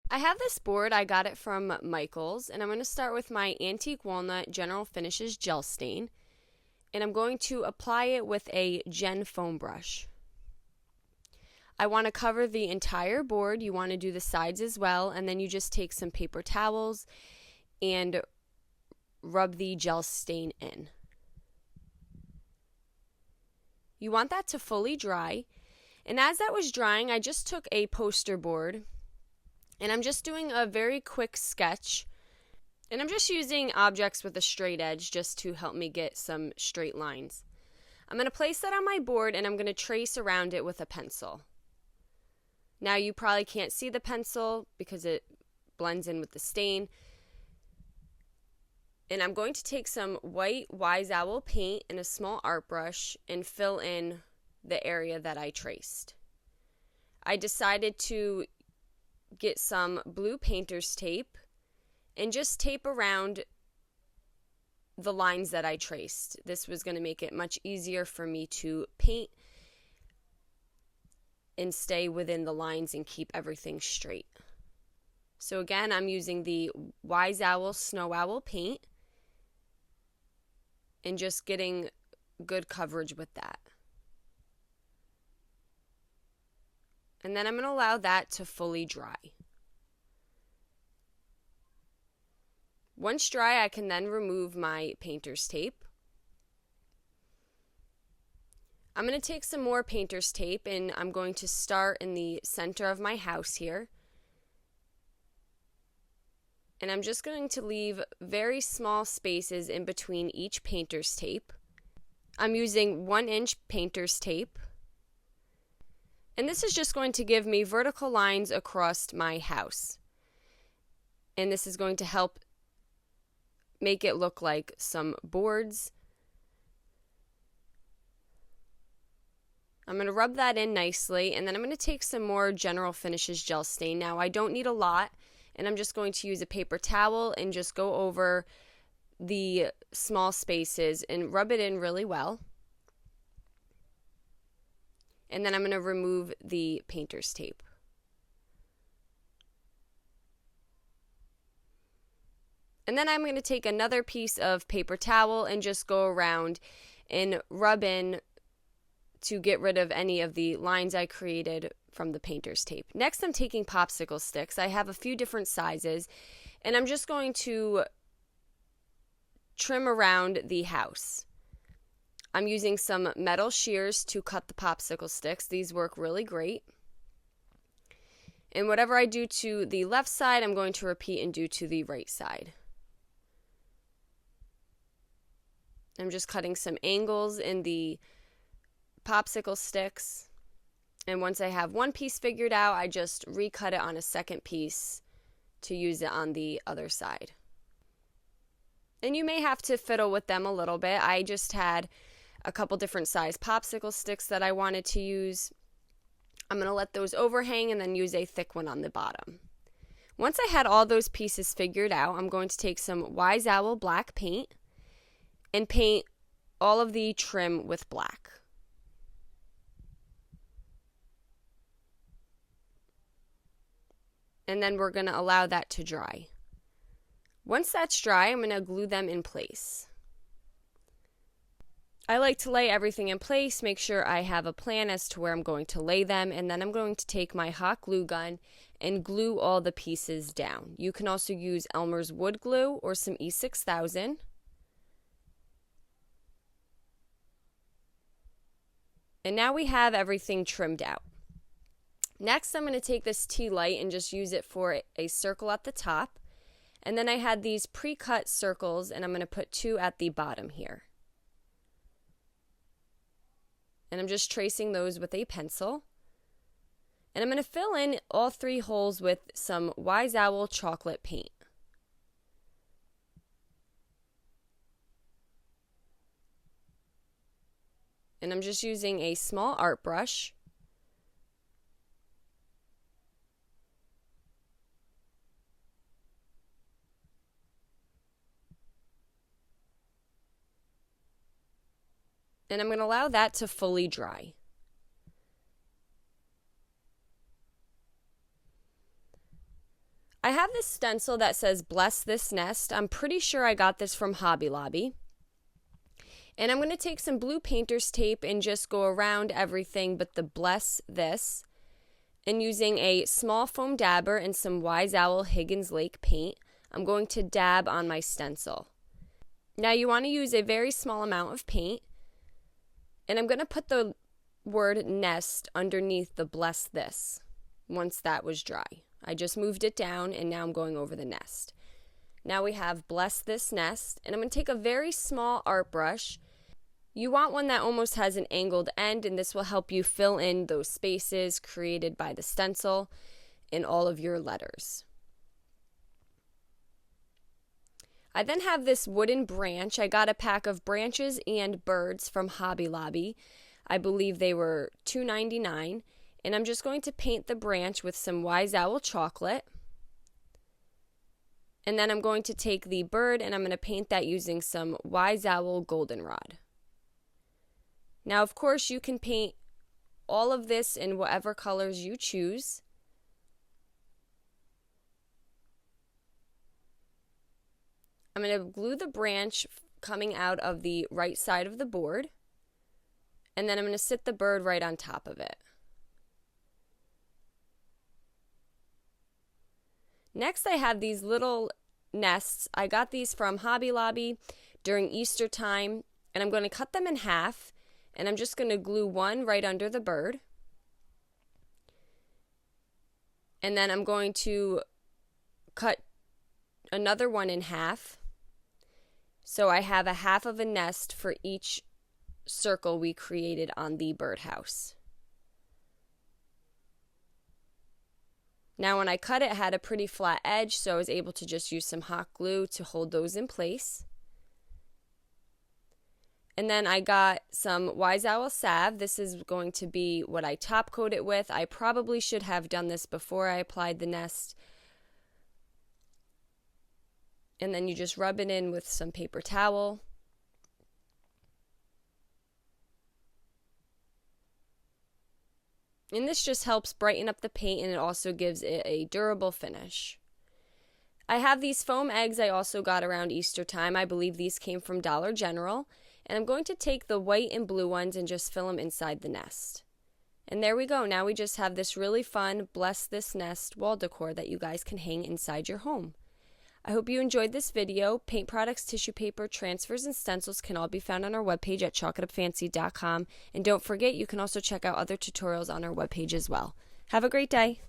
I have this board, I got it from Michael's, and I'm going to start with my Antique Walnut General Finishes Gel Stain, and I'm going to apply it with a Gen Foam brush. I want to cover the entire board. You want to do the sides as well, and then you just take some paper towels and rub the gel stain in. You want that to fully dry, and as that was drying, I just took a poster board, and I'm just doing a very quick sketch, and I'm just using objects with a straight edge just to help me get some straight lines. I'm going to place that on my board, and I'm going to trace around it with a pencil. Now you probably can't see the pencil because it blends in with the stain. And I'm going to take some white Wise Owl paint and a small art brush and fill in the area that I traced. I decided to get some blue painter's tape and just tape around the lines that I traced. This was going to make it much easier for me to paint and stay within the lines and keep everything straight. So again, I'm using the Wise Owl Snow Owl paint and just getting good coverage with that. And then I'm going to allow that to fully dry. Once dry, I can then remove my painter's tape. I'm going to take some more painter's tape and I'm going to start in the center of my house here. And I'm just going to leave very small spaces in between each painter's tape. I'm using 1-inch painter's tape. And this is just going to give me vertical lines across my house. And this is going to help make it look like some boards. I'm going to rub that in nicely, and then I'm going to take some more General Finishes gel stain. Now, I don't need a lot, and I'm just going to use a paper towel and just go over the small spaces and rub it in really well. And then I'm going to remove the painter's tape. And then I'm going to take another piece of paper towel and just go around and rub in to get rid of any of the lines I created from the painter's tape. Next, I'm taking popsicle sticks. I have a few different sizes, and I'm just going to trim around the house. I'm using some metal shears to cut the popsicle sticks. These work really great. And whatever I do to the left side, I'm going to repeat and do to the right side. I'm just cutting some angles in the popsicle sticks, and once I have one piece figured out, I just recut it on a second piece to use it on the other side. And you may have to fiddle with them a little bit. I just had a couple different size popsicle sticks that I wanted to use. I'm going to let those overhang and then use a thick one on the bottom. Once I had all those pieces figured out, I'm going to take some Wise Owl black paint and paint all of the trim with black. And then we're going to allow that to dry. Once that's dry, I'm going to glue them in place. I like to lay everything in place, make sure I have a plan as to where I'm going to lay them, and then I'm going to take my hot glue gun and glue all the pieces down. You can also use Elmer's wood glue or some E6000. And now we have everything trimmed out. Next, I'm going to take this tea light and just use it for a circle at the top. And then I had these pre-cut circles, and I'm going to put 2 at the bottom here. And I'm just tracing those with a pencil. And I'm going to fill in all 3 holes with some Wise Owl chocolate paint. And I'm just using a small art brush. And I'm going to allow that to fully dry. I have this stencil that says "Bless This Nest." I'm pretty sure I got this from Hobby Lobby. And I'm going to take some blue painter's tape and just go around everything but the "Bless This." And using a small foam dabber and some Wise Owl Higgins Lake paint, I'm going to dab on my stencil. Now you want to use a very small amount of paint. And I'm going to put the word "nest" underneath the "Bless This" once that was dry. I just moved it down and now I'm going over the nest. Now we have "Bless This Nest," and I'm going to take a very small art brush. You want one that almost has an angled end, and this will help you fill in those spaces created by the stencil in all of your letters. I then have this wooden branch. I got a pack of branches and birds from Hobby Lobby. I believe they were $2.99, and I'm just going to paint the branch with some Wise Owl chocolate. And then I'm going to take the bird and I'm going to paint that using some Wise Owl goldenrod. Now, of course, you can paint all of this in whatever colors you choose. I'm going to glue the branch coming out of the right side of the board, and then I'm going to sit the bird right on top of it. Next, I have these little nests. I got these from Hobby Lobby during Easter time, and I'm going to cut them in half, and I'm just going to glue one right under the bird. And then I'm going to cut another one in half. So I have a half of a nest for each circle we created on the birdhouse. Now when I cut it, it had a pretty flat edge, so I was able to just use some hot glue to hold those in place. And then I got some Wise Owl salve. This is going to be what I top coat it with. I probably should have done this before I applied the nest. And then you just rub it in with some paper towel. And this just helps brighten up the paint, and it also gives it a durable finish. I have these foam eggs I also got around Easter time. I believe these came from Dollar General. And I'm going to take the white and blue ones and just fill them inside the nest. And there we go. Now we just have this really fun Bless This Nest wall decor that you guys can hang inside your home. I hope you enjoyed this video. Paint products, tissue paper, transfers, and stencils can all be found on our webpage at chalkitupfancy.com. And don't forget, you can also check out other tutorials on our webpage as well. Have a great day.